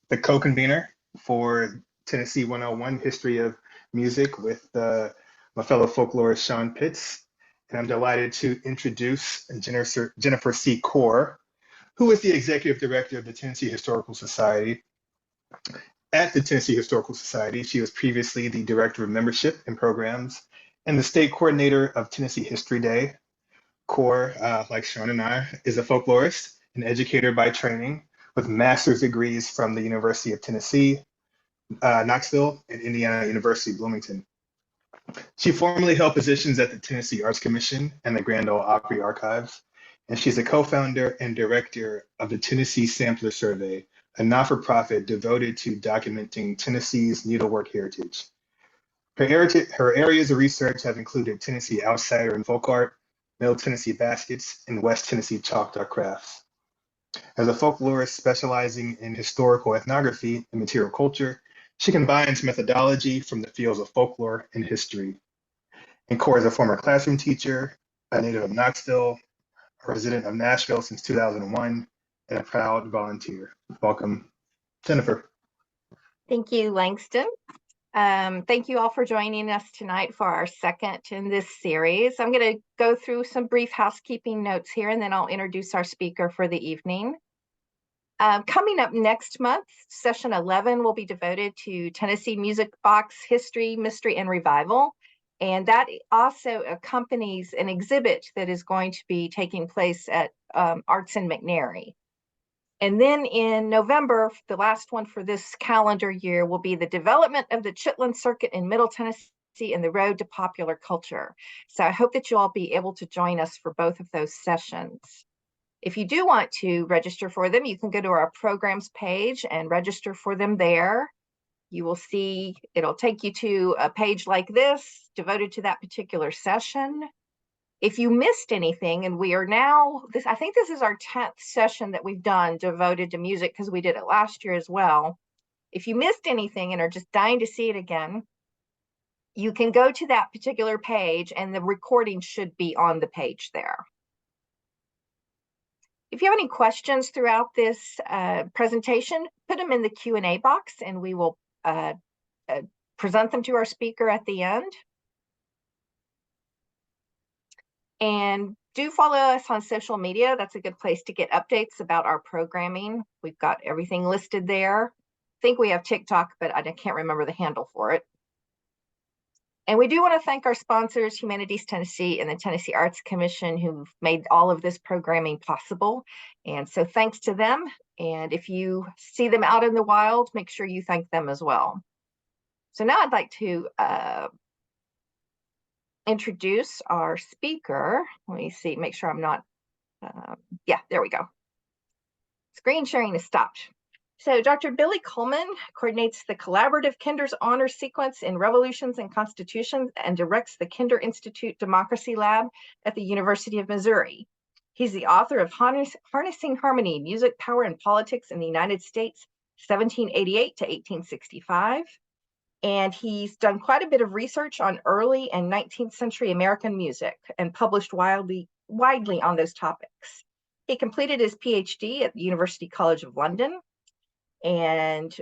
the co-convener for Tennessee 101 History of Music with my fellow folklorist Sean Pitts. And I'm delighted to introduce Jennifer C. Core, who is the executive director of the Tennessee Historical Society. At the Tennessee Historical Society, she was previously the director of membership and programs and the state coordinator of Tennessee History Day. Core, like Sean and I, is a folklorist, an educator by training, with master's degrees from the University of Tennessee, Knoxville, and Indiana University, Bloomington. She formerly held positions at the Tennessee Arts Commission and the Grand Ole Opry Archives, and she's a co-founder and director of the Tennessee Sampler Survey, a not-for-profit devoted to documenting Tennessee's needlework heritage. Her areas of research have included Tennessee outsider and folk art, Middle Tennessee baskets, and West Tennessee chalk art crafts. As a folklorist specializing in historical ethnography and material culture, she combines methodology from the fields of folklore and history. And Core is a former classroom teacher, a native of Knoxville, a resident of Nashville since 2001, and a proud volunteer. Welcome, Jennifer. Thank you, Langston. Thank you all for joining us tonight for our second in this series. I'm going to go through some brief housekeeping notes here, and then I'll introduce our speaker for the evening. Coming up next month, session 11 will be devoted to Tennessee Music Box History, Mystery, and Revival. And that also accompanies an exhibit that is going to be taking place at Arts in McNary. And then in November, the last one for this calendar year will be the development of the Chitlin Circuit in Middle Tennessee and the road to popular culture. So I hope that you'll all be able to join us for both of those sessions. If you do want to register for them, you can go to our programs page and register for them there. You will see, it'll take you to a page like this devoted to that particular session. If you missed anything, and we are now, I think this is our 10th session that we've done devoted to music because we did it last year as well. If you missed anything and are just dying to see it again, you can go to that particular page and the recording should be on the page there. If you have any questions throughout this presentation, put them in the Q&A box and we will present them to our speaker at the end. And do follow us on social media. That's a good place to get updates about our programming. We've got everything listed there. I think we have TikTok, but I can't remember the handle for it. And we do want to thank our sponsors, Humanities Tennessee and the Tennessee Arts Commission, who've made all of this programming possible. And so thanks to them. And if you see them out in the wild, make sure you thank them as well. So now I'd like to introduce our speaker. Let me see, make sure I'm not, yeah, there we go. Screen sharing is stopped. So Dr. Billy Coleman coordinates the collaborative Kinder's Honor Sequence in Revolutions and Constitutions and directs the Kinder Institute Democracy Lab at the University of Missouri. He's the author of Harnessing Harmony, Music, Power, and Politics in the United States, 1788 to 1865. And he's done quite a bit of research on early and 19th century American music and published widely on those topics. He completed his PhD at the University College of London, and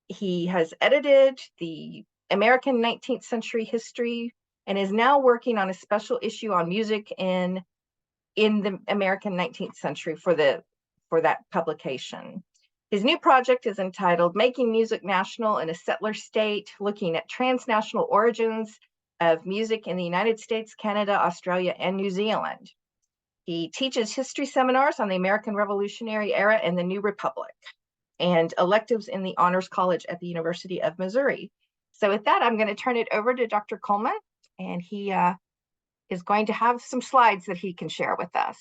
he has edited the American 19th century history and is now working on a special issue on music in the American 19th century for that publication. His new project is entitled Making Music National in a Settler State, looking at transnational origins of music in the United States, Canada, Australia, and New Zealand. He teaches history seminars on the American Revolutionary Era and the New Republic, and electives in the Honors College at the University of Missouri. So with that, I'm going to turn it over to Dr. Coleman, and he is going to have some slides that he can share with us.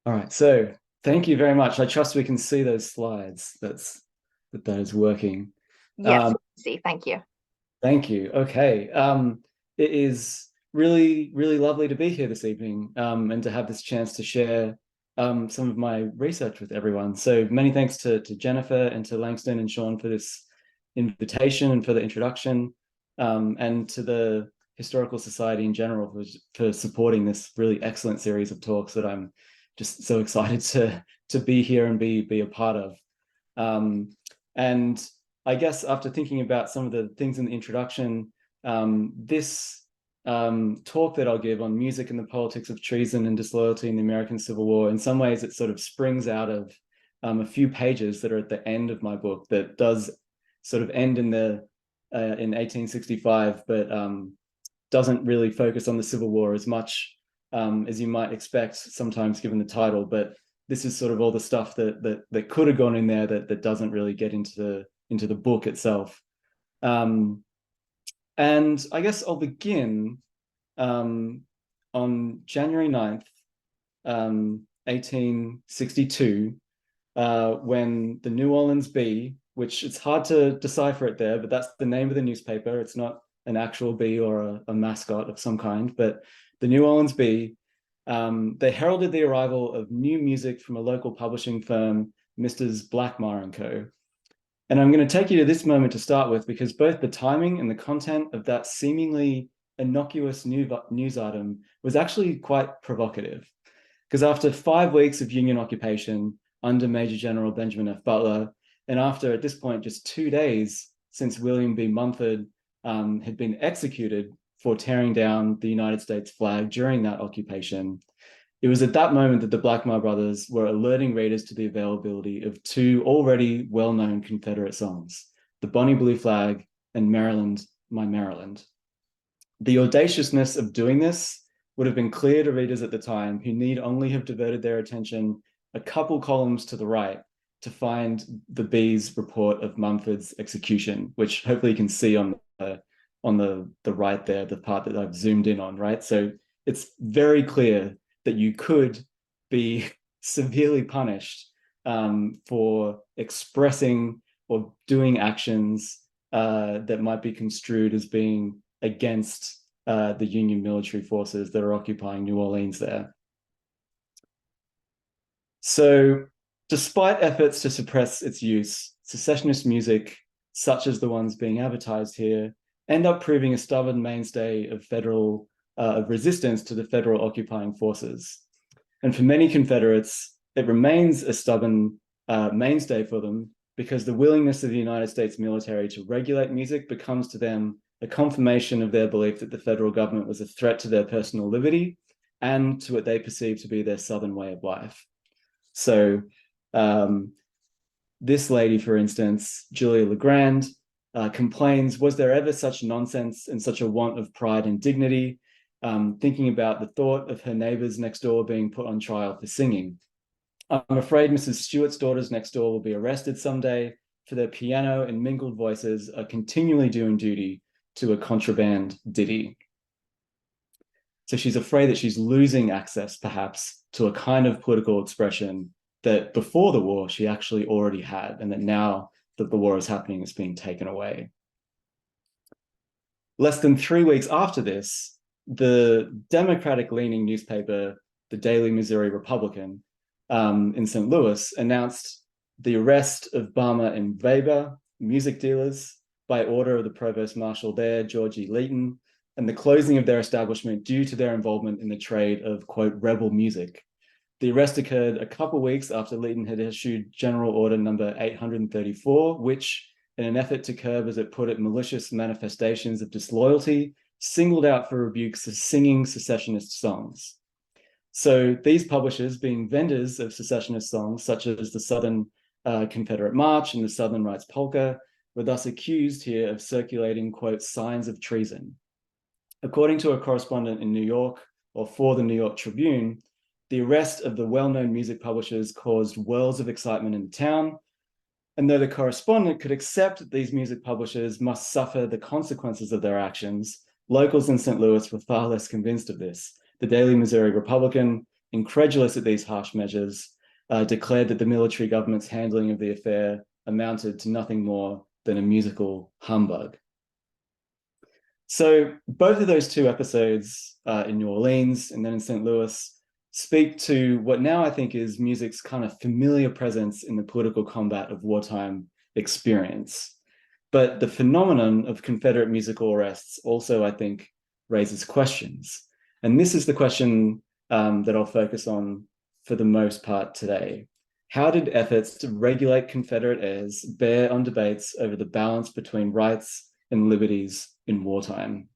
All right, so thank you very much. I trust we can see those slides. That is working. Yes, see, thank you. Thank you. Okay, it is really, really lovely to be here this evening and to have this chance to share some of my research with everyone. So many thanks to Jennifer and to Langston and Sean for this invitation and for the introduction, and to the Historical Society in general for supporting this really excellent series of talks that I'm just so excited to be here and be a part of. And I guess after thinking about some of the things in the introduction, this talk that I'll give on music and the politics of treason and disloyalty in the American Civil War, in some ways it sort of springs out of a few pages that are at the end of my book that does sort of end in 1865, but doesn't really focus on the Civil War as much as you might expect sometimes given the title. But this is sort of all the stuff that could have gone in there that doesn't really get into the book itself. And I guess I'll begin on January 9th, 1862, when the New Orleans Bee, which it's hard to decipher it there, but that's the name of the newspaper. It's not an actual bee or a mascot of some kind, but the New Orleans Bee, they heralded the arrival of new music from a local publishing firm, Mr. Blackmar & Co. And I'm going to take you to this moment to start with, because both the timing and the content of that seemingly innocuous news item was actually quite provocative. Because after 5 weeks of Union occupation under Major General Benjamin F. Butler, and after, at this point, just 2 days since William B. Mumford had been executed for tearing down the United States flag during that occupation, it was at that moment that the Blackmar brothers were alerting readers to the availability of 2 already well-known Confederate songs, The Bonnie Blue Flag and Maryland, My Maryland. The audaciousness of doing this would have been clear to readers at the time, who need only have diverted their attention a couple columns to the right to find the Bee's report of Mumford's execution, which hopefully you can see on the right there, the part that I've zoomed in on, right? So it's very clear that you could be severely punished for expressing or doing actions that might be construed as being against the Union military forces that are occupying New Orleans there. So despite efforts to suppress its use, secessionist music, such as the ones being advertised here, end up proving a stubborn mainstay of resistance to the federal occupying forces. And for many Confederates, it remains a stubborn mainstay for them, because the willingness of the United States military to regulate music becomes to them a confirmation of their belief that the federal government was a threat to their personal liberty and to what they perceive to be their Southern way of life. So this lady, for instance, Julia Legrand, complains, was there ever such nonsense and such a want of pride and dignity, thinking about the thought of her neighbors next door being put on trial for singing. I'm afraid Mrs. Stewart's daughters next door will be arrested someday, for their piano and mingled voices are continually doing duty to a contraband ditty. So she's afraid that she's losing access, perhaps, to a kind of political expression that before the war she actually already had, and that now that the war is happening, it's being taken away. Less than 3 weeks after this, the Democratic-leaning newspaper, the Daily Missouri Republican, in St. Louis, announced the arrest of Balmer and Weber, music dealers, by order of the provost marshal there, George E. Leighton, and the closing of their establishment due to their involvement in the trade of, quote, rebel music. The arrest occurred a couple of weeks after Leighton had issued General Order number 834, which, in an effort to curb, as it put it, malicious manifestations of disloyalty, singled out for rebukes of singing secessionist songs. So these publishers, being vendors of secessionist songs, such as the Southern Confederate March and the Southern Rights Polka, were thus accused here of circulating, quote, signs of treason. According to a correspondent in New York, or for the New York Tribune, the arrest of the well-known music publishers caused whirls of excitement in the town. And though the correspondent could accept that these music publishers must suffer the consequences of their actions, locals in St. Louis were far less convinced of this. The Daily Missouri Republican, incredulous at these harsh measures, declared that the military government's handling of the affair amounted to nothing more than a musical humbug. So both of those 2 episodes in New Orleans and then in St. Louis speak to what now I think is music's kind of familiar presence in the political combat of wartime experience. But the phenomenon of Confederate musical arrests also, I think, raises questions. And this is the question that I'll focus on for the most part today? How did efforts to regulate Confederate airs bear on debates over the balance between rights and liberties in wartime?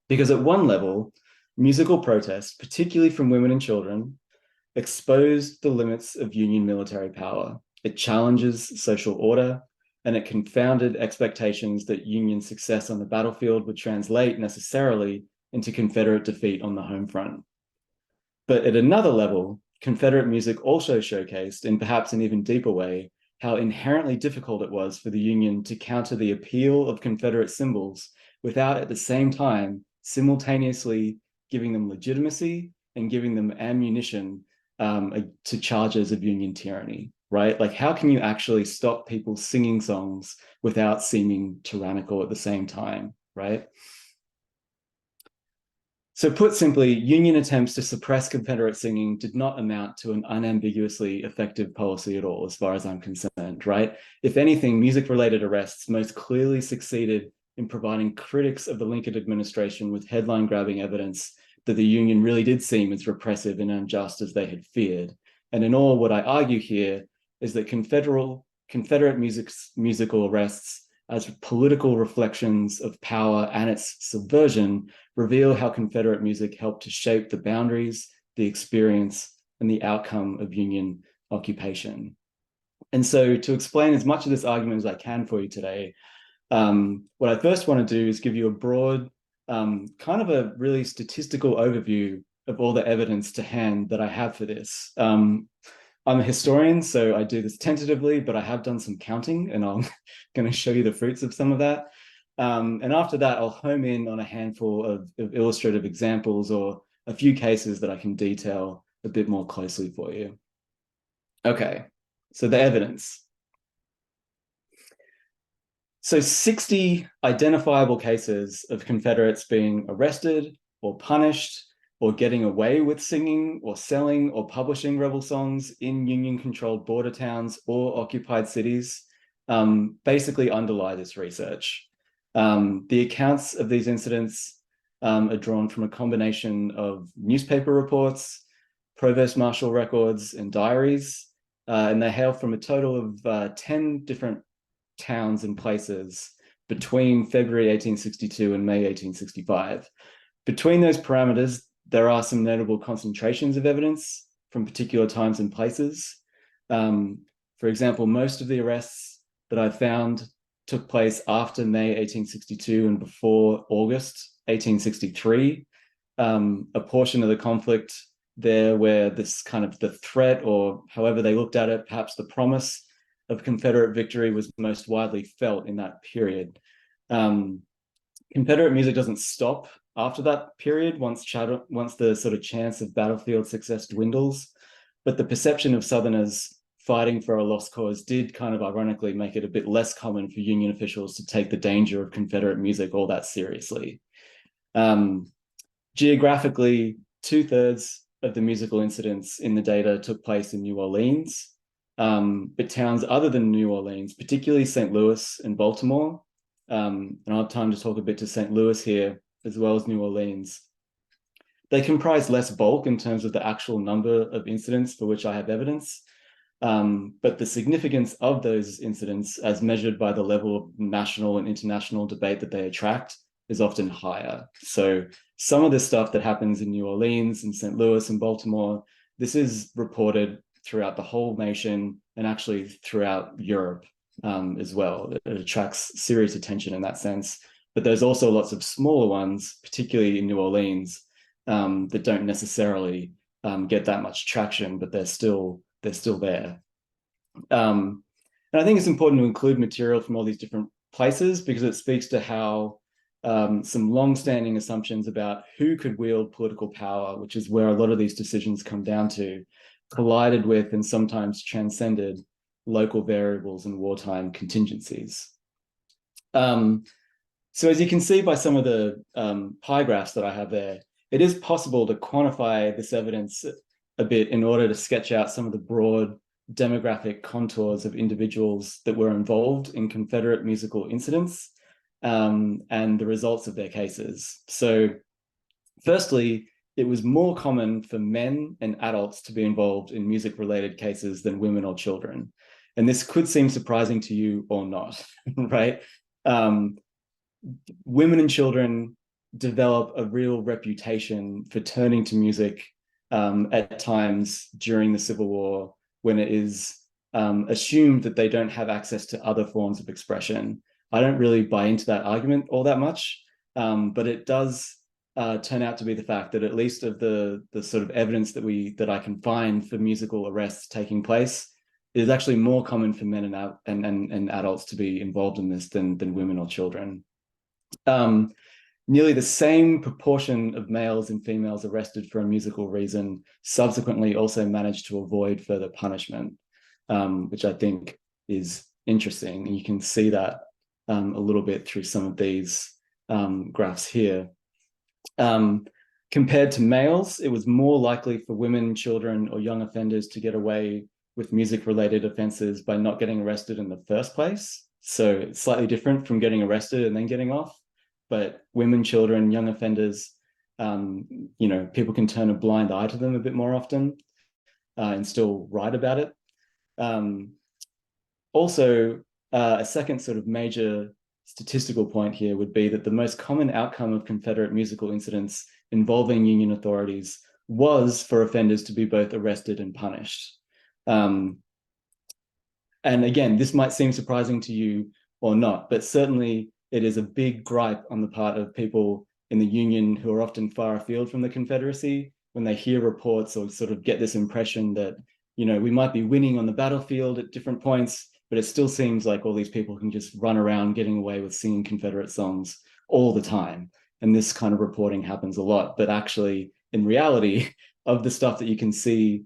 Because at one level, musical protest, particularly from women and children, exposed the limits of Union military power. It challenges social order, and it confounded expectations that Union success on the battlefield would translate necessarily into Confederate defeat on the home front. But at another level, Confederate music also showcased, in perhaps an even deeper way, how inherently difficult it was for the Union to counter the appeal of Confederate symbols without at the same time simultaneously giving them legitimacy and giving them ammunition to charges of Union tyranny, right? Like, how can you actually stop people singing songs without seeming tyrannical at the same time, right? So put simply, Union attempts to suppress Confederate singing did not amount to an unambiguously effective policy at all, as far as I'm concerned, right? If anything, music-related arrests most clearly succeeded in providing critics of the Lincoln administration with headline-grabbing evidence that the Union really did seem as repressive and unjust as they had feared. And in all, what I argue here is that Confederate musical arrests as political reflections of power and its subversion reveal how Confederate music helped to shape the boundaries, the experience, and the outcome of Union occupation. And so to explain as much of this argument as I can for you today, what I first want to do is give you a broad, kind of a really statistical overview of all the evidence to hand that I have for this. I'm a historian, so I do this tentatively, but I have done some counting, and I'm going to show you the fruits of some of that. And after that, I'll home in on a handful of illustrative examples or a few cases that I can detail a bit more closely for you. Okay, so the evidence. So 60 identifiable cases of Confederates being arrested or punished or getting away with singing or selling or publishing rebel songs in Union-controlled border towns or occupied cities basically underlie this research. The accounts of these incidents are drawn from a combination of newspaper reports, provost marshal records, and diaries, and they hail from a total of 10 different towns and places between February 1862 and May 1865. Between those parameters, there are some notable concentrations of evidence from particular times and places. For example, most of the arrests that I've found took place after May 1862 and before August 1863. A portion of the conflict there where this kind of the threat, or however they looked at it, perhaps the promise of Confederate victory was most widely felt in that period. Confederate music doesn't stop after that period once the sort of chance of battlefield success dwindles, but the perception of Southerners fighting for a lost cause did kind of ironically make it a bit less common for Union officials to take the danger of Confederate music all that seriously. Geographically, 2/3 of the musical incidents in the data took place in New Orleans, but towns other than New Orleans, particularly St. Louis and Baltimore, and I'll have time to talk a bit to St. Louis here, as well as New Orleans. They comprise less bulk in terms of the actual number of incidents for which I have evidence, but the significance of those incidents as measured by the level of national and international debate that they attract is often higher. So some of the stuff that happens in New Orleans and St. Louis and Baltimore, this is reported throughout the whole nation and actually throughout Europe as well. It attracts serious attention in that sense. But there's also lots of smaller ones, particularly in New Orleans, that don't necessarily get that much traction, but they're still there. And I think it's important to include material from all these different places because it speaks to how some long-standing assumptions about who could wield political power, which is where a lot of these decisions come down to, collided with and sometimes transcended local variables and wartime contingencies. So as you can see by some of the pie graphs that I have there, it is possible to quantify this evidence a bit in order to sketch out some of the broad demographic contours of individuals that were involved in Confederate musical incidents and the results of their cases. So firstly, it was more common for men and adults to be involved in music-related cases than women or children. And this could seem surprising to you or not, right? Women and children develop a real reputation for turning to music at times during the Civil War when it is assumed that they don't have access to other forms of expression. I don't really buy into that argument all that much, but it does turn out to be the fact that at least of the sort of evidence that I can find for musical arrests taking place, it is actually more common for men and adults to be involved in this than women or children. Nearly the same proportion of males and females arrested for a musical reason subsequently also managed to avoid further punishment, which I think is interesting. And you can see that a little bit through some of these graphs here. Compared to males, it was more likely for women, children, or young offenders to get away with music-related offenses by not getting arrested in the first place. So it's slightly different from getting arrested and then getting off. But women, children, young offenders, people can turn a blind eye to them a bit more often and still write about it. Also, a second sort of major statistical point here would be that the most common outcome of Confederate musical incidents involving Union authorities was for offenders to be both arrested and punished. And again, this might seem surprising to you or not, but certainly it is a big gripe on the part of people in the Union who are often far afield from the Confederacy when they hear reports or sort of get this impression that, we might be winning on the battlefield at different points, but it still seems like all these people can just run around getting away with singing Confederate songs all the time. And this kind of reporting happens a lot. But actually, in reality, of the stuff that you can see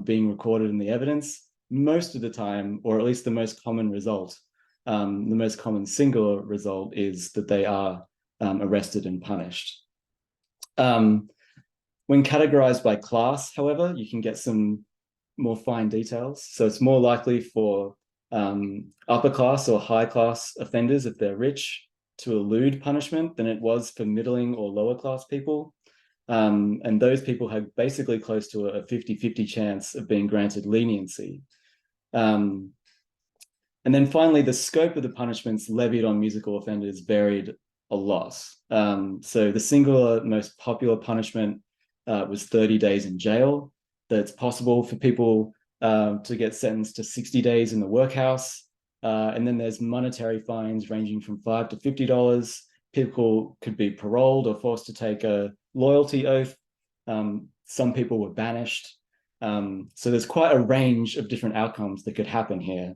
being recorded in the evidence, most of the time, or at least the most common result, the most common singular result is that they are arrested and punished. When categorized by class, however, you can get some more fine details. So it's more likely for upper class or high class offenders, if they're rich, to elude punishment than it was for middling or lower class people. And those people had basically close to a 50-50 chance of being granted leniency. And then finally, the scope of the punishments levied on musical offenders varied a lot. So the singular most popular punishment was 30 days in jail. That's possible for people to get sentenced to 60 days in the workhouse. And then there's monetary fines ranging from $5 to $50. People could be paroled or forced to take a loyalty oath. Some people were banished. So there's quite a range of different outcomes that could happen here.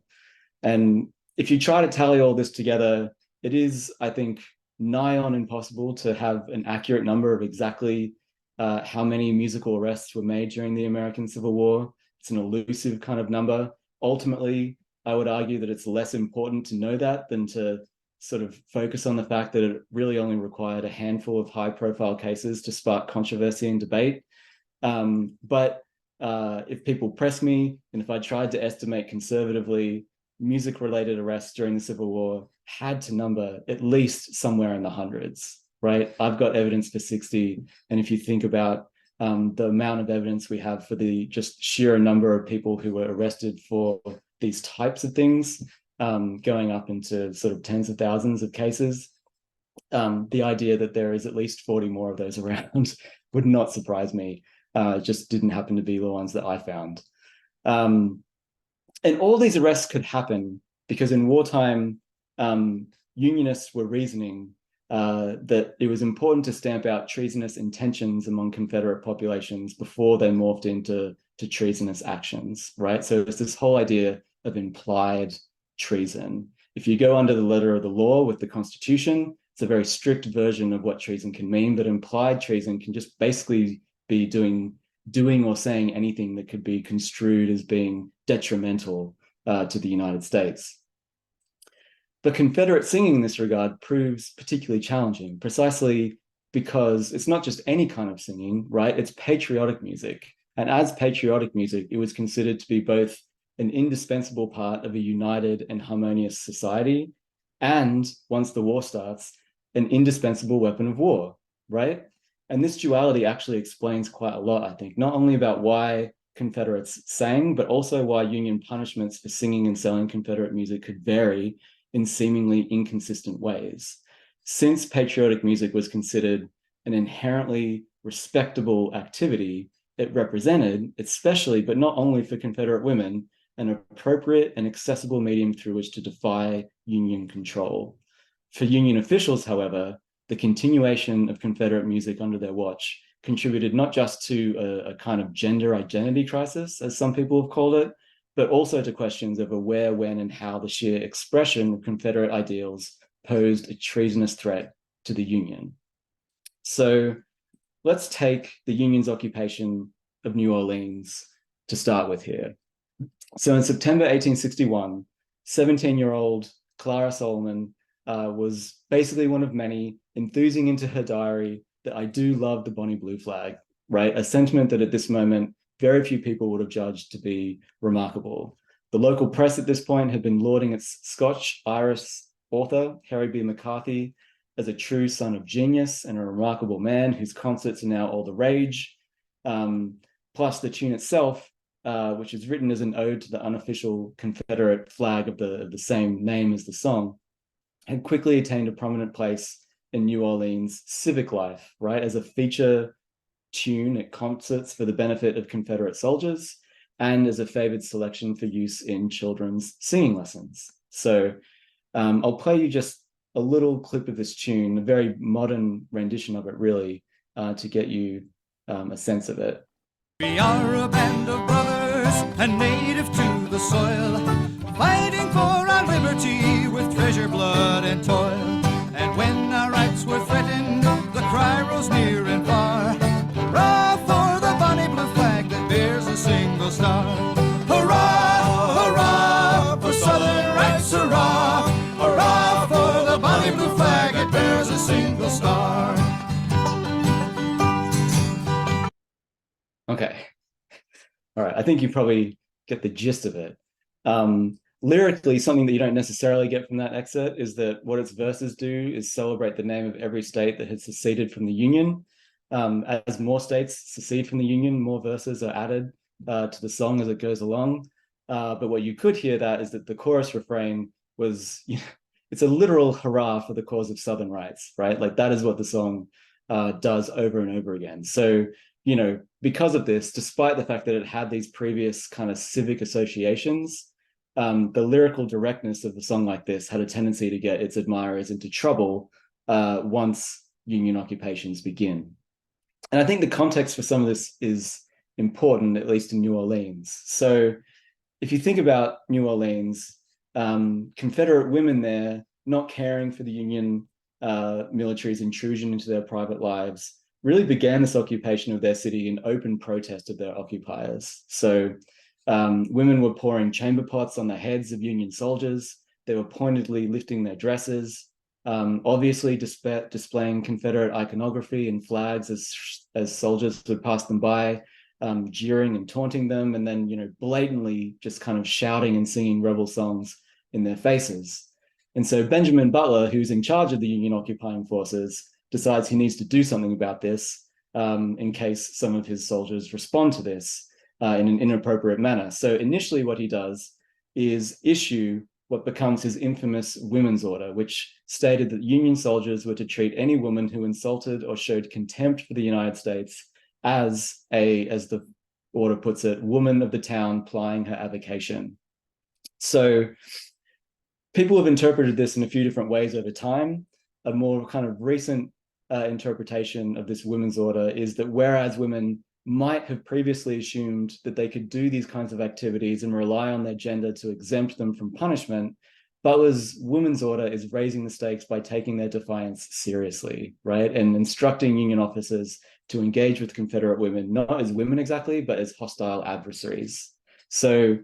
And if you try to tally all this together, it is, I think, nigh on impossible to have an accurate number of exactly how many musical arrests were made during the American Civil War. It's an elusive kind of number. Ultimately, I would argue that it's less important to know that than to sort of focus on the fact that it really only required a handful of high-profile cases to spark controversy and debate. But if people press me, and if I tried to estimate conservatively, music-related arrests during the Civil War had to number at least somewhere in the hundreds, right? I've got evidence for 60, and if you think about the amount of evidence we have for the just sheer number of people who were arrested for these types of things, going up into sort of tens of thousands of cases, the idea that there is at least 40 more of those around would not surprise me. It just didn't happen to be the ones that I found. And all these arrests could happen because in wartime, Unionists were reasoning that it was important to stamp out treasonous intentions among Confederate populations before they morphed into treasonous actions, right? So it's this whole idea of implied treason. If you go under the letter of the law with the Constitution, it's a very strict version of what treason can mean, but implied treason can just basically be doing or saying anything that could be construed as being detrimental to the United States. But Confederate singing in this regard proves particularly challenging, precisely because it's not just any kind of singing, right? It's patriotic music. And as patriotic music, it was considered to be both an indispensable part of a united and harmonious society, and once the war starts, an indispensable weapon of war, right? And this duality actually explains quite a lot, I think, not only about why Confederates sang, but also why Union punishments for singing and selling Confederate music could vary in seemingly inconsistent ways. Since patriotic music was considered an inherently respectable activity, it represented, especially, but not only for Confederate women, an appropriate and accessible medium through which to defy Union control. For Union officials, however, the continuation of Confederate music under their watch contributed not just to a kind of gender identity crisis, as some people have called it, but also to questions over where, when, and how the sheer expression of Confederate ideals posed a treasonous threat to the Union. So let's take the Union's occupation of New Orleans to start with here. So in September 1861, 17-year-old Clara Coleman was basically one of many, enthusing into her diary that I do love the Bonnie Blue flag, right? A sentiment that at this moment, very few people would have judged to be remarkable. The local press at this point had been lauding its Scotch-Irish author, Harry B. McCarthy, as a true son of genius and a remarkable man whose concerts are now all the rage. Plus the tune itself, which is written as an ode to the unofficial Confederate flag of the same name as the song, had quickly attained a prominent place in New Orleans civic life, right, as a feature tune at concerts for the benefit of Confederate soldiers and as a favored selection for use in children's singing lessons. So I'll play you just a little clip of this tune, a very modern rendition of it, really, to get you a sense of it. We are a band of brothers and native to the soil, fighting for our liberty with treasure, blood, and toil. And when our rights were threatened, the cry rose near and far. Hurrah for the bonny blue flag that bears a single star. Hurrah, hurrah for Southern rights, hurrah. Hurrah for the bonny blue flag that bears a single star. Okay. All right. I think you probably get the gist of it. Lyrically, something that you don't necessarily get from that excerpt is that what its verses do is celebrate the name of every state that had seceded from the Union. As more states secede from the Union, more verses are added to the song as it goes along. But what you could hear that is that the chorus refrain was, it's a literal hurrah for the cause of Southern rights, right? Like that is what the song does over and over again. So, because of this, despite the fact that it had these previous kind of civic associations, the lyrical directness of a song like this had a tendency to get its admirers into trouble once Union occupations begin. And I think the context for some of this is important, at least in New Orleans. So if you think about New Orleans, Confederate women there not caring for the Union military's intrusion into their private lives really began this occupation of their city in open protest of their occupiers. So women were pouring chamber pots on the heads of Union soldiers. They were pointedly lifting their dresses, obviously displaying Confederate iconography and flags as soldiers would pass them by, jeering and taunting them, and then blatantly just kind of shouting and singing rebel songs in their faces. And so Benjamin Butler, who's in charge of the Union occupying forces, decides he needs to do something about this in case some of his soldiers respond to this in an inappropriate manner. So initially what he does is issue what becomes his infamous women's order, which stated that Union soldiers were to treat any woman who insulted or showed contempt for the United States as the order puts it, woman of the town plying her avocation. So people have interpreted this in a few different ways over time. A more kind of recent interpretation of this women's order is that whereas women might have previously assumed that they could do these kinds of activities and rely on their gender to exempt them from punishment, Butler's women's order is raising the stakes by taking their defiance seriously, right? And instructing Union officers to engage with Confederate women, not as women exactly, but as hostile adversaries. So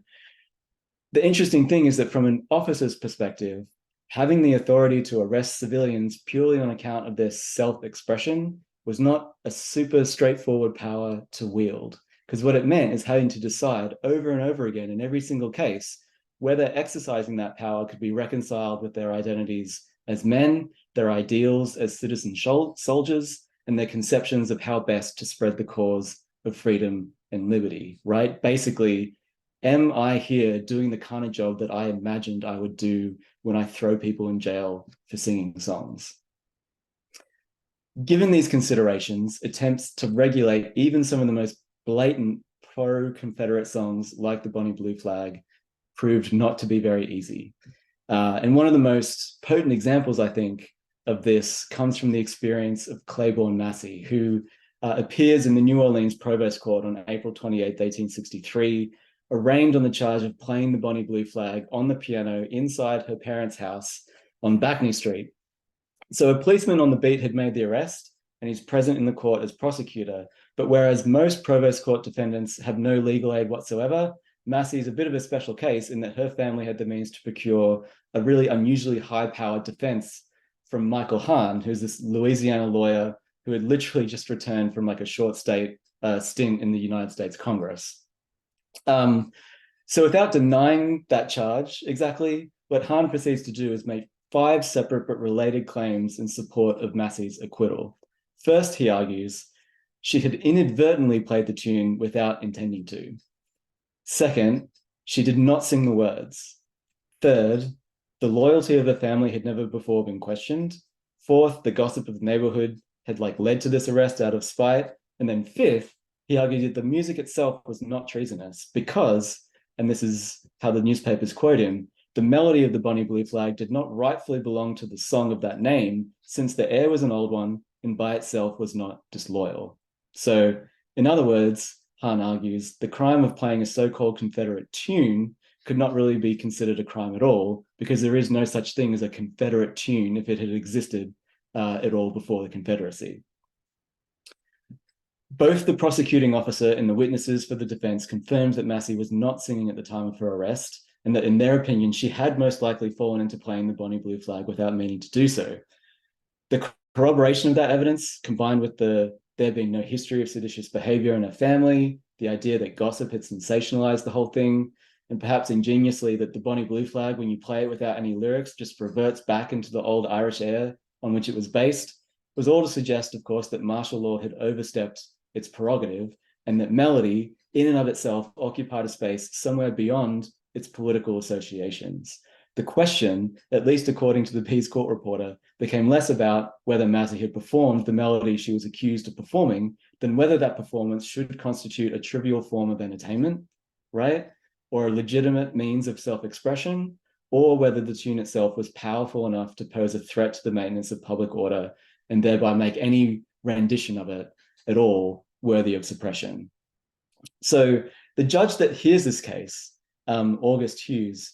the interesting thing is that from an officer's perspective, having the authority to arrest civilians purely on account of their self-expression was not a super straightforward power to wield, because what it meant is having to decide over and over again in every single case whether exercising that power could be reconciled with their identities as men, their ideals as citizen soldiers, and their conceptions of how best to spread the cause of freedom and liberty, right? Basically, am I here doing the kind of job that I imagined I would do when I throw people in jail for singing songs? Given these considerations, attempts to regulate even some of the most blatant pro-Confederate songs like the Bonnie Blue Flag proved not to be very easy. And one of the most potent examples, I think, of this comes from the experience of Claiborne Massey, who appears in the New Orleans Provost Court on April 28, 1863, arraigned on the charge of playing the Bonnie Blue Flag on the piano inside her parents' house on Backney Street. So a policeman on the beat had made the arrest, and he's present in the court as prosecutor. But whereas most Provost Court defendants have no legal aid whatsoever, Massey is a bit of a special case in that her family had the means to procure a really unusually high-powered defense from Michael Hahn, who's this Louisiana lawyer who had literally just returned from like a short stint in the United States Congress. So without denying that charge exactly, what Hahn proceeds to do is make 5 separate but related claims in support of Massey's acquittal. First, he argues, she had inadvertently played the tune without intending to. Second, she did not sing the words. Third, the loyalty of the family had never before been questioned. Fourth, the gossip of the neighborhood had led to this arrest out of spite. And then fifth, he argued that the music itself was not treasonous because, and this is how the newspapers quote him, the melody of the Bonnie Blue Flag did not rightfully belong to the song of that name, since the air was an old one and by itself was not disloyal. So, in other words, Hahn argues, the crime of playing a so-called Confederate tune could not really be considered a crime at all, because there is no such thing as a Confederate tune if it had existed at all before the Confederacy. Both the prosecuting officer and the witnesses for the defense confirmed that Massey was not singing at the time of her arrest, and that in their opinion, she had most likely fallen into playing the Bonnie Blue Flag without meaning to do so. The corroboration of that evidence, combined with there being no history of seditious behavior in her family, the idea that gossip had sensationalized the whole thing, and perhaps ingeniously that the Bonnie Blue Flag, when you play it without any lyrics, just reverts back into the old Irish air on which it was based, was all to suggest, of course, that martial law had overstepped its prerogative, and that melody, in and of itself, occupied a space somewhere beyond its political associations. The question, at least according to the Pease Court reporter, became less about whether Massey had performed the melody she was accused of performing than whether that performance should constitute a trivial form of entertainment, right? Or a legitimate means of self-expression, or whether the tune itself was powerful enough to pose a threat to the maintenance of public order and thereby make any rendition of it at all worthy of suppression. So the judge that hears this case, August Hughes,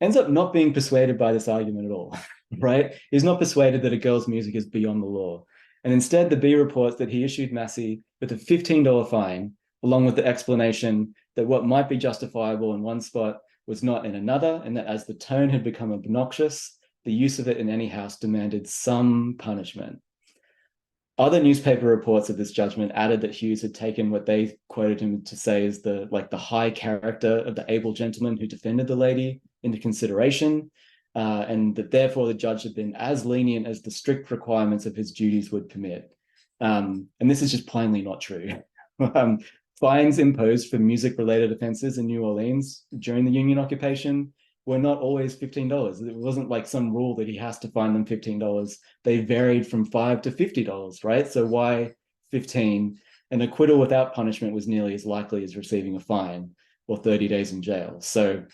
ends up not being persuaded by this argument at all, right? He's not persuaded that a girl's music is beyond the law. And instead, the Bee reports that he issued Massey with a $15 fine, along with the explanation that what might be justifiable in one spot was not in another, and that as the tone had become obnoxious, the use of it in any house demanded some punishment. Other newspaper reports of this judgment added that Hughes had taken what they quoted him to say is the high character of the able gentleman who defended the lady into consideration, and that therefore the judge had been as lenient as the strict requirements of his duties would permit. And this is just plainly not true. Fines imposed for music-related offenses in New Orleans during the Union occupation were not always $15. It wasn't like some rule that he has to fine them $15. They varied from $5 to $50, right? So why 15? An acquittal without punishment was nearly as likely as receiving a fine or 30 days in jail. So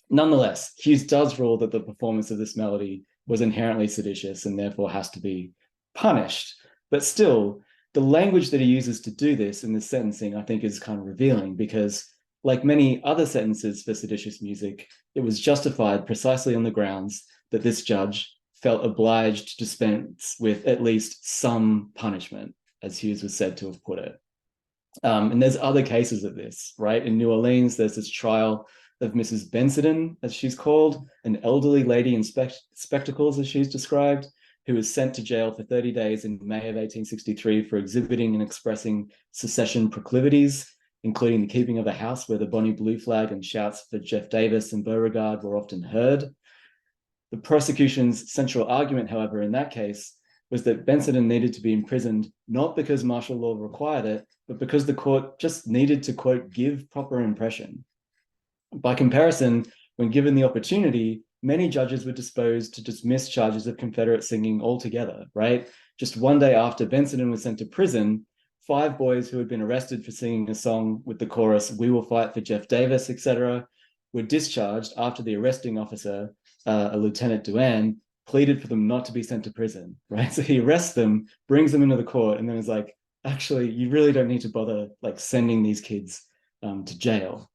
nonetheless, Hughes does rule that the performance of this melody was inherently seditious and therefore has to be punished. But still, the language that he uses to do this in this sentencing, I think, is kind of revealing, because like many other sentences for seditious music, it was justified precisely on the grounds that this judge felt obliged to dispense with at least some punishment, as Hughes was said to have put it. And there's other cases of this, right? In New Orleans, there's this trial of Mrs. Bensidon, as she's called, an elderly lady in spectacles, as she's described, who was sent to jail for 30 days in May of 1863 for exhibiting and expressing secession proclivities, including the keeping of a house where the Bonnie Blue Flag and shouts for Jeff Davis and Beauregard were often heard. The prosecution's central argument, however, in that case, was that Benson needed to be imprisoned, not because martial law required it, but because the court just needed to, quote, give proper impression. By comparison, when given the opportunity, many judges were disposed to dismiss charges of Confederate singing altogether, right? Just one day after Benson was sent to prison, 5 boys who had been arrested for singing a song with the chorus, "We will fight for Jeff Davis," etc., were discharged after the arresting officer, a Lieutenant Duane, pleaded for them not to be sent to prison, right? So he arrests them, brings them into the court, and then is like, actually, you really don't need to bother like sending these kids to jail.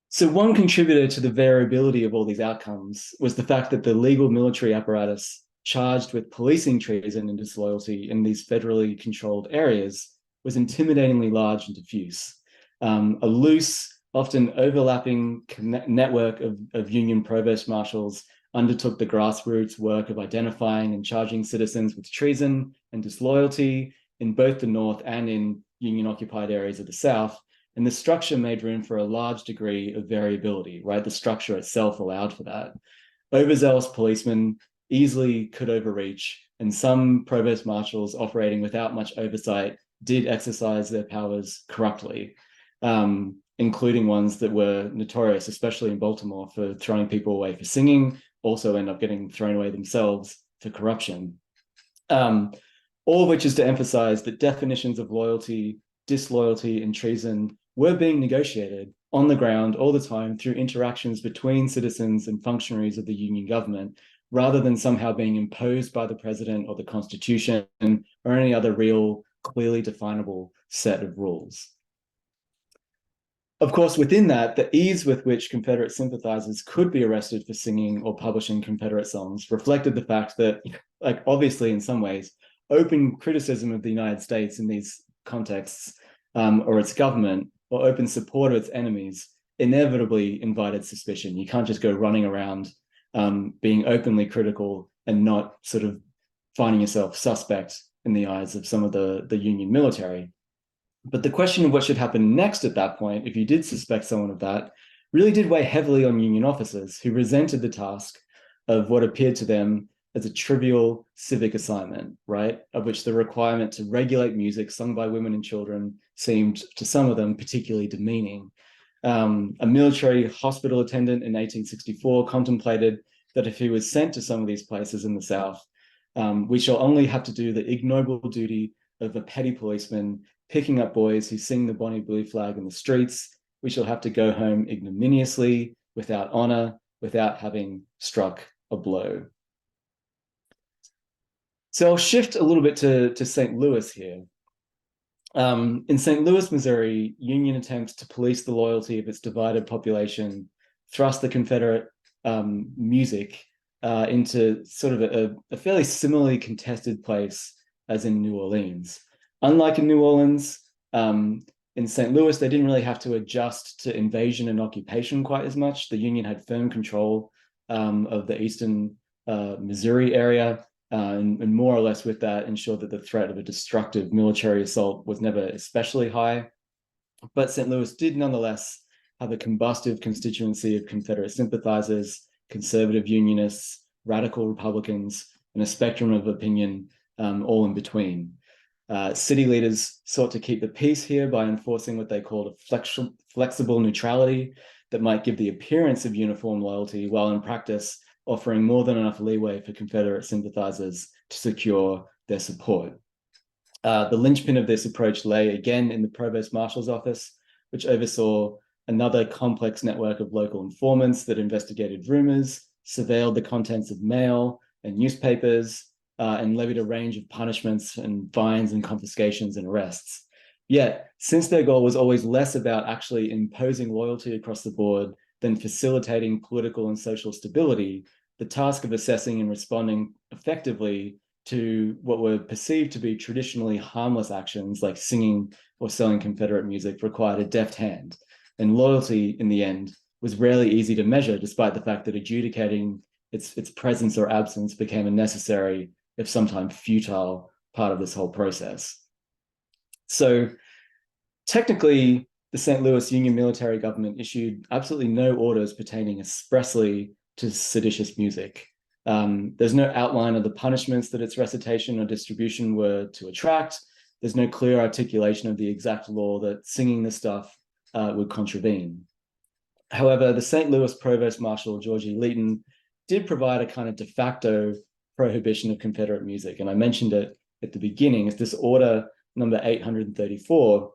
So one contributor to the variability of all these outcomes was the fact that the legal military apparatus charged with policing treason and disloyalty in these federally controlled areas was intimidatingly large and diffuse. A loose, often overlapping network of Union provost marshals undertook the grassroots work of identifying and charging citizens with treason and disloyalty in both the North and in Union-occupied areas of the South. And the structure made room for a large degree of variability, right? The structure itself allowed for that. Overzealous policemen easily could overreach, and some provost marshals operating without much oversight did exercise their powers corruptly, including ones that were notorious, especially in Baltimore, for throwing people away for singing, also end up getting thrown away themselves for corruption. All of which is to emphasize that definitions of loyalty, disloyalty, and treason were being negotiated on the ground all the time through interactions between citizens and functionaries of the Union government, rather than somehow being imposed by the president or the Constitution or any other real, clearly definable set of rules. Of course, within that, the ease with which Confederate sympathizers could be arrested for singing or publishing Confederate songs reflected the fact that, like, obviously in some ways, open criticism of the United States in these contexts, or its government, or open support of its enemies, inevitably invited suspicion. You can't just go running around being openly critical and not sort of finding yourself suspect in the eyes of some of the Union military. But the question of what should happen next at that point, if you did suspect someone of that, really did weigh heavily on Union officers who resented the task of what appeared to them as a trivial civic assignment, right? Of which the requirement to regulate music sung by women and children seemed to some of them particularly demeaning. A military hospital attendant in 1864 contemplated that if he was sent to some of these places in the South, we shall only have to do the ignoble duty of a petty policeman picking up boys who sing the Bonnie Blue Flag in the streets. We shall have to go home ignominiously, without honor, without having struck a blow. So I'll shift a little bit to St. Louis here. In St. Louis, Missouri, Union attempts to police the loyalty of its divided population thrust the Confederate music into sort of a fairly similarly contested place as in New Orleans. Unlike in New Orleans, in St. Louis, they didn't really have to adjust to invasion and occupation quite as much. The Union had firm control of the eastern Missouri area, and more or less with that ensured that the threat of a destructive military assault was never especially high. But St. Louis did nonetheless have a combustive constituency of Confederate sympathizers, conservative Unionists, radical Republicans, and a spectrum of opinion all in between. City leaders sought to keep the peace here by enforcing what they called a flexible neutrality that might give the appearance of uniform loyalty, while in practice offering more than enough leeway for Confederate sympathizers to secure their support. The linchpin of this approach lay again in the Provost Marshal's office, which oversaw another complex network of local informants that investigated rumors, surveilled the contents of mail and newspapers, and levied a range of punishments and fines and confiscations and arrests. Yet, since their goal was always less about actually imposing loyalty across the board than facilitating political and social stability, the task of assessing and responding effectively to what were perceived to be traditionally harmless actions like singing or selling Confederate music required a deft hand. And loyalty, in the end, was rarely easy to measure, despite the fact that adjudicating its presence or absence became a necessary, if sometimes futile, part of this whole process. So technically, the St. Louis Union military government issued absolutely no orders pertaining expressly to seditious music. There's no outline of the punishments that its recitation or distribution were to attract. There's no clear articulation of the exact law that singing this stuff would contravene. However, the St. Louis Provost Marshal George E. Leighton did provide a kind of de facto prohibition of Confederate music. And I mentioned it at the beginning. It's this order number 834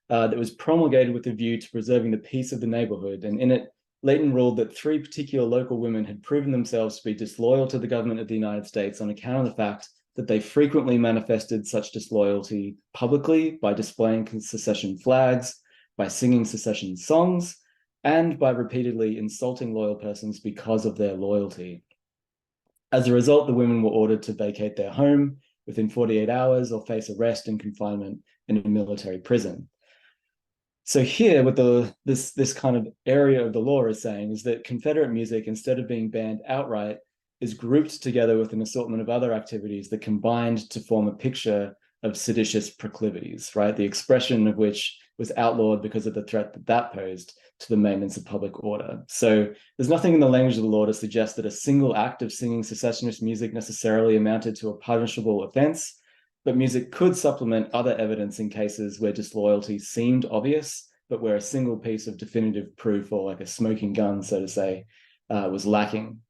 that was promulgated with a view to preserving the peace of the neighborhood. And in it, Leighton ruled that 3 particular local women had proven themselves to be disloyal to the government of the United States on account of the fact that they frequently manifested such disloyalty publicly by displaying secession flags, by singing secession songs, and by repeatedly insulting loyal persons because of their loyalty. As a result, the women were ordered to vacate their home within 48 hours or face arrest and confinement in a military prison. So here, what this kind of area of the law is saying is that Confederate music, instead of being banned outright, is grouped together with an assortment of other activities that combined to form a picture of seditious proclivities, right? The expression of which was outlawed because of the threat that that posed to the maintenance of public order. So there's nothing in the language of the law to suggest that a single act of singing secessionist music necessarily amounted to a punishable offense, but music could supplement other evidence in cases where disloyalty seemed obvious, but where a single piece of definitive proof, or like a smoking gun, so to say, was lacking.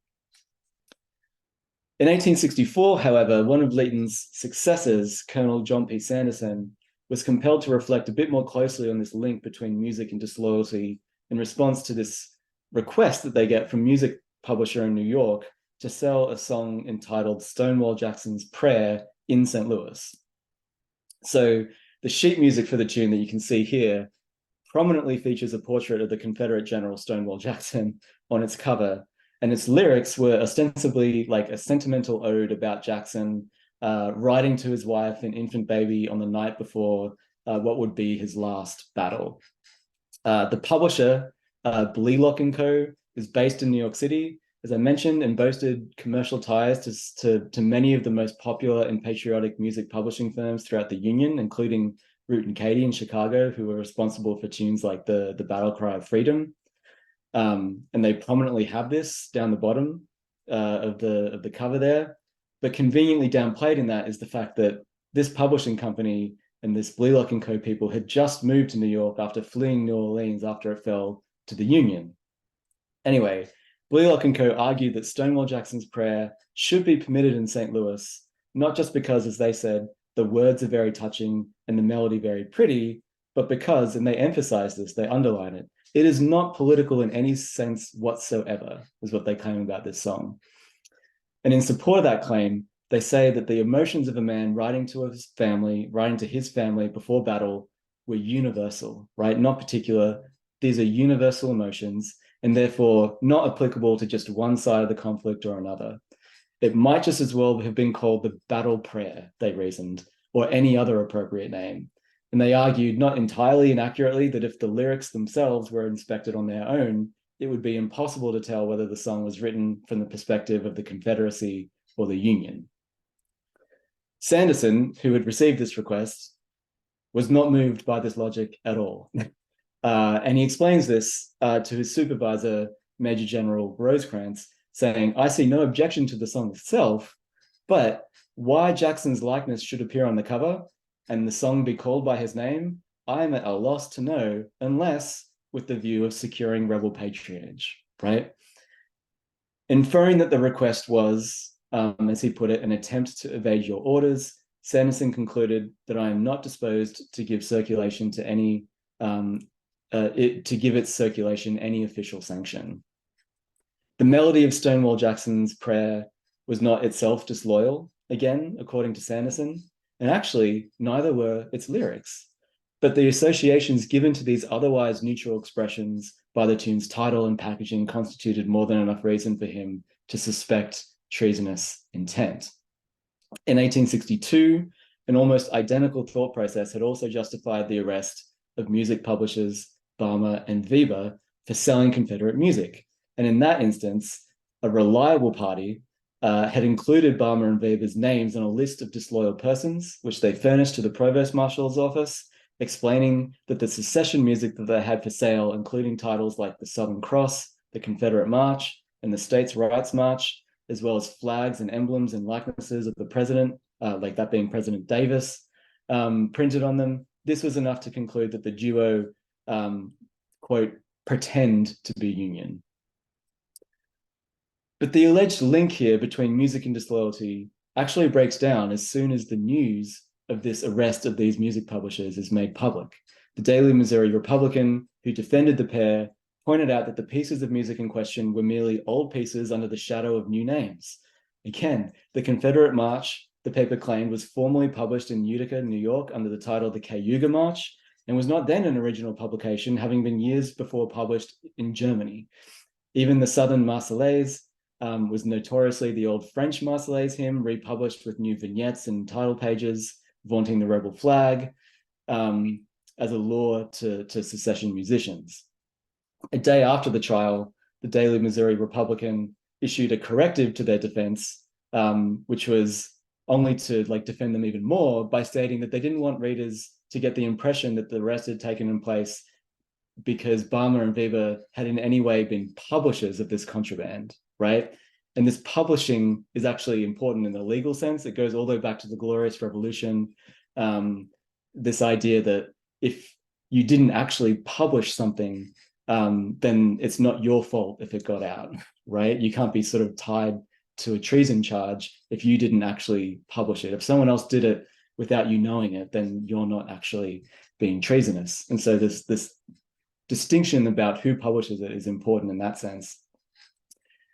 In 1864, however, one of Leighton's successors, Colonel John P. Sanderson, was compelled to reflect a bit more closely on this link between music and disloyalty in response to this request that they get from music publisher in New York to sell a song entitled Stonewall Jackson's Prayer in St. Louis. So the sheet music for the tune that you can see here prominently features a portrait of the Confederate General Stonewall Jackson on its cover, and its lyrics were ostensibly like a sentimental ode about Jackson writing to his wife and infant baby on the night before what would be his last battle. The publisher, Blelock & Co., is based in New York City, as I mentioned, and boasted commercial ties to many of the most popular and patriotic music publishing firms throughout the Union, including Root and Katie in Chicago, who were responsible for tunes like the Battle Cry of Freedom. And they prominently have this down the bottom of the cover there. But conveniently downplayed in that is the fact that this publishing company and this Blelock & Co. people had just moved to New York after fleeing New Orleans after it fell to the Union. Anyway, Blelock & Co. argued that Stonewall Jackson's Prayer should be permitted in St. Louis, not just because, as they said, the words are very touching and the melody very pretty, but because, and they emphasize this, they underline it, it is not political in any sense whatsoever, is what they claim about this song. And in support of that claim, they say that the emotions of a man writing to his family before battle were universal, right? Not particular. These are universal emotions and therefore not applicable to just one side of the conflict or another. It might just as well have been called the battle prayer, they reasoned, or any other appropriate name. And they argued, not entirely inaccurately, that if the lyrics themselves were inspected on their own, it would be impossible to tell whether the song was written from the perspective of the Confederacy or the Union. Sanderson, who had received this request, was not moved by this logic at all. And he explains this to his supervisor, Major General Rosecrans, saying, "I see no objection to the song itself, but why Jackson's likeness should appear on the cover and the song be called by his name, I am at a loss to know, unless with the view of securing rebel patronage," right? Inferring that the request was, as he put it, an attempt to evade your orders, Sanderson concluded that I am not disposed to give circulation to any, to give its circulation any official sanction. The melody of Stonewall Jackson's Prayer was not itself disloyal, again, according to Sanderson, and actually neither were its lyrics. But the associations given to these otherwise neutral expressions by the tune's title and packaging constituted more than enough reason for him to suspect treasonous intent. In 1862, an almost identical thought process had also justified the arrest of music publishers Balmer and Weber for selling Confederate music. And in that instance, a reliable party had included Balmer and Weber's names on a list of disloyal persons, which they furnished to the Provost Marshal's office, explaining that the secession music that they had for sale, including titles like the Southern Cross, the Confederate March, and the States' Rights March, as well as flags and emblems and likenesses of the president, like that being President Davis, printed on them. This was enough to conclude that the duo, quote, pretend to be Union. But the alleged link here between music and disloyalty actually breaks down as soon as the news of this arrest of these music publishers is made public. The Daily Missouri Republican, who defended the pair, pointed out that the pieces of music in question were merely old pieces under the shadow of new names. Again, the Confederate March, the paper claimed, was formally published in Utica, New York, under the title The Cayuga March, and was not then an original publication, having been years before published in Germany. Even the Southern Marseillaise was notoriously the old French Marseillaise hymn, republished with new vignettes and title pages, vaunting the rebel flag as a lure to secession musicians. A day after the trial, the Daily Missouri Republican issued a corrective to their defense, which was only to defend them even more by stating that they didn't want readers to get the impression that the arrest had taken place because Balmer and Weber had in any way been publishers of this contraband, right? And this publishing is actually important in the legal sense. It goes all the way back to the Glorious Revolution. This idea that if you didn't actually publish something, then it's not your fault if it got out, right? You can't be sort of tied to a treason charge if you didn't actually publish it. If someone else did it without you knowing it, then you're not actually being treasonous. And so this distinction about who publishes it is important in that sense.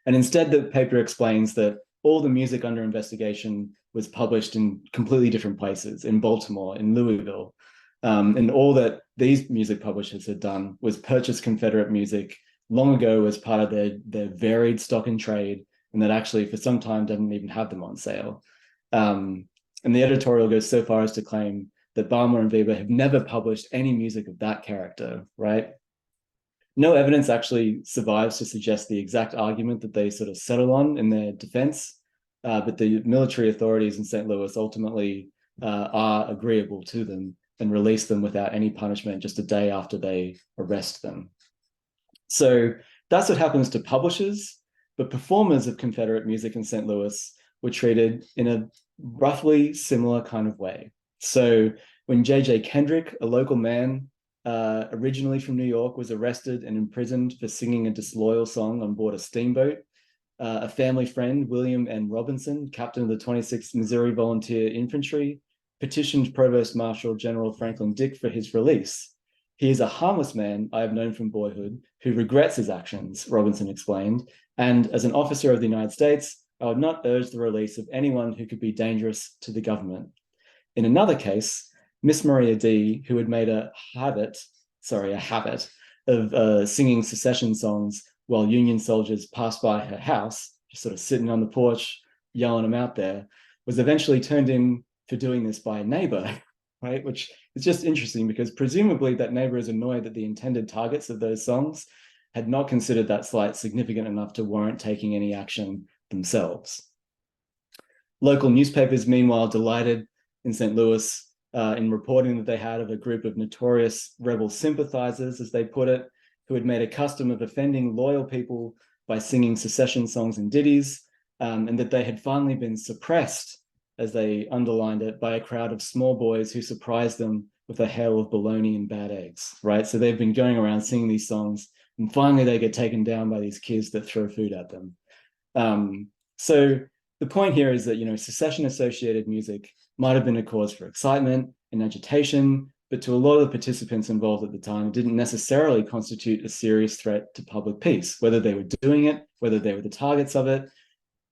And instead, the paper explains that all the music under investigation was published in completely different places, in Baltimore, in Louisville. And all that these music publishers had done was purchase Confederate music long ago as part of their varied stock and trade, and that actually for some time didn't even have them on sale. And the editorial goes so far as to claim that Balmer and Weber have never published any music of that character, right? No evidence actually survives to suggest the exact argument that they sort of settle on in their defense, but the military authorities in St. Louis ultimately are agreeable to them and release them without any punishment just a day after they arrest them. So that's what happens to publishers, but performers of Confederate music in St. Louis were treated in a roughly similar kind of way. So when J.J. Kendrick, a local man originally from New York, was arrested and imprisoned for singing a disloyal song on board a steamboat, a family friend, William N. Robinson, captain of the 26th Missouri Volunteer Infantry, petitioned Provost Marshal General Franklin Dick for his release. He is a harmless man I have known from boyhood who regrets his actions, Robinson explained, and as an officer of the United States, I would not urge the release of anyone who could be dangerous to the government. In another case, Miss Maria D., who had made a habit of singing secession songs while Union soldiers passed by her house, just sort of sitting on the porch, yelling them out there, was eventually turned in for doing this by a neighbor, right? Which is just interesting because presumably that neighbor is annoyed that the intended targets of those songs had not considered that slight significant enough to warrant taking any action themselves. Local newspapers, meanwhile, delighted in St. Louis in reporting that they had of a group of notorious rebel sympathizers, as they put it, who had made a custom of offending loyal people by singing secession songs and ditties, and that they had finally been suppressed, as they underlined it, by a crowd of small boys who surprised them with a hail of bologna and bad eggs, right? So they've been going around singing these songs, and finally they get taken down by these kids that throw food at them. So the point here is that, secession-associated music might have been a cause for excitement and agitation, but to a lot of the participants involved at the time, it didn't necessarily constitute a serious threat to public peace, whether they were doing it, whether they were the targets of it,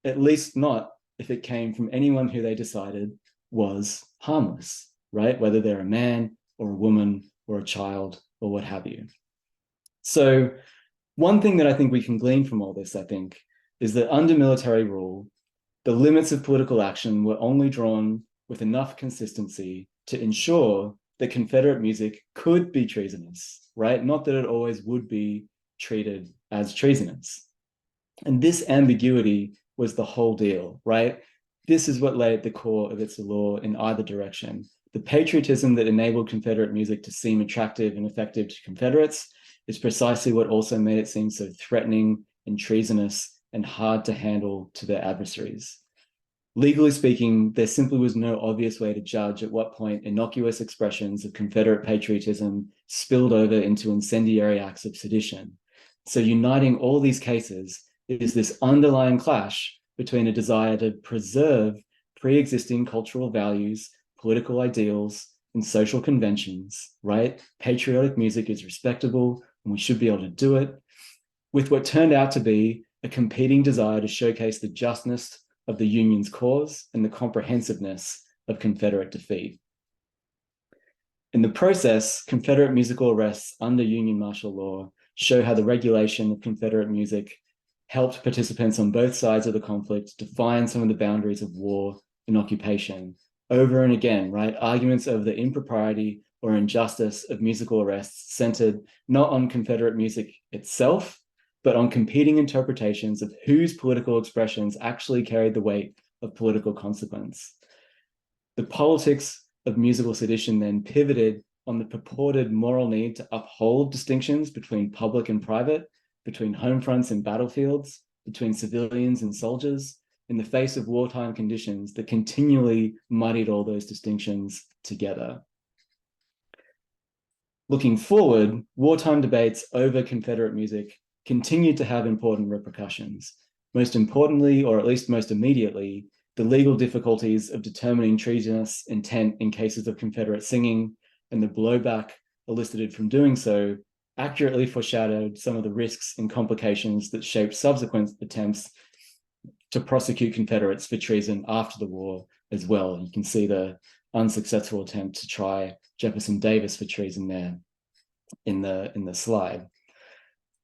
at least not if it came from anyone who they decided was harmless, right? Whether they're a man or a woman or a child or what have you. So one thing that I think we can glean from all this, is that under military rule, the limits of political action were only drawn with enough consistency to ensure that Confederate music could be treasonous, right? Not that it always would be treated as treasonous. And this ambiguity was the whole deal, right? This is what lay at the core of its allure in either direction. The patriotism that enabled Confederate music to seem attractive and effective to Confederates is precisely what also made it seem so threatening and treasonous and hard to handle to their adversaries. Legally speaking, there simply was no obvious way to judge at what point innocuous expressions of Confederate patriotism spilled over into incendiary acts of sedition. So uniting all these cases is this underlying clash between a desire to preserve pre-existing cultural values, political ideals, and social conventions, right? Patriotic music is respectable and we should be able to do it, with what turned out to be a competing desire to showcase the justness of the Union's cause and the comprehensiveness of Confederate defeat. In the process, Confederate musical arrests under Union martial law show how the regulation of Confederate music helped participants on both sides of the conflict define some of the boundaries of war and occupation. Over and again, right? Arguments over the impropriety or injustice of musical arrests centered not on Confederate music itself, but on competing interpretations of whose political expressions actually carried the weight of political consequence. The politics of musical sedition then pivoted on the purported moral need to uphold distinctions between public and private, between home fronts and battlefields, between civilians and soldiers, in the face of wartime conditions that continually muddied all those distinctions together. Looking forward, wartime debates over Confederate music continued to have important repercussions. Most importantly, or at least most immediately, the legal difficulties of determining treasonous intent in cases of Confederate singing and the blowback elicited from doing so accurately foreshadowed some of the risks and complications that shaped subsequent attempts to prosecute Confederates for treason after the war as well. You can see the unsuccessful attempt to try Jefferson Davis for treason there in the slide.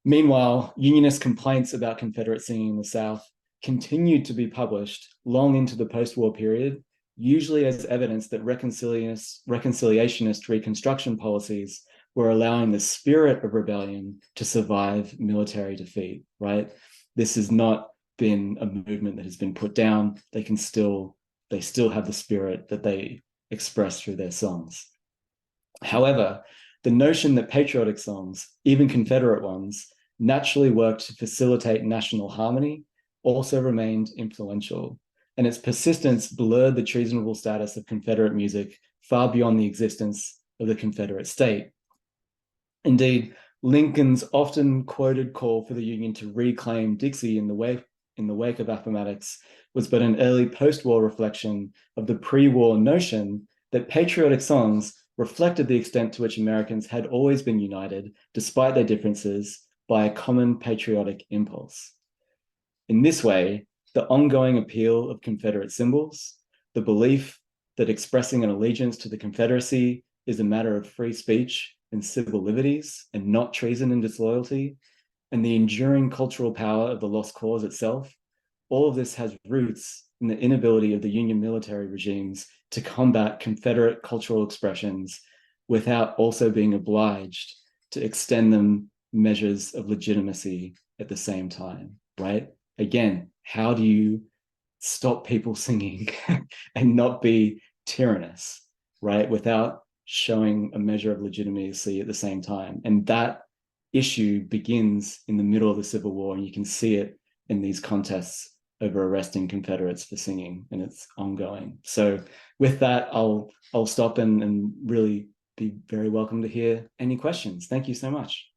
Meanwhile, Unionist complaints about Confederate singing in the South continued to be published long into the post-war period, usually as evidence that reconciliationist Reconstruction policies were allowing the spirit of rebellion to survive military defeat, right? This has not been a movement that has been put down. They still have the spirit that they express through their songs. However, the notion that patriotic songs, even Confederate ones, naturally worked to facilitate national harmony also remained influential, and its persistence blurred the treasonable status of Confederate music far beyond the existence of the Confederate state. Indeed, Lincoln's often quoted call for the Union to reclaim Dixie in the wake of Appomattox was but an early post-war reflection of the pre-war notion that patriotic songs reflected the extent to which Americans had always been united, despite their differences, by a common patriotic impulse. In this way, the ongoing appeal of Confederate symbols, the belief that expressing an allegiance to the Confederacy is a matter of free speech and civil liberties and not treason and disloyalty, and the enduring cultural power of the lost cause itself, all of this has roots in the inability of the Union military regimes to combat Confederate cultural expressions without also being obliged to extend them measures of legitimacy at the same time, right? Again, how do you stop people singing and not be tyrannous, right? Without showing a measure of legitimacy at the same time. And that issue begins in the middle of the Civil War, and you can see it in these contests over arresting Confederates for singing, and it's ongoing. So with that, I'll stop and really be very welcome to hear any questions. Thank you so much.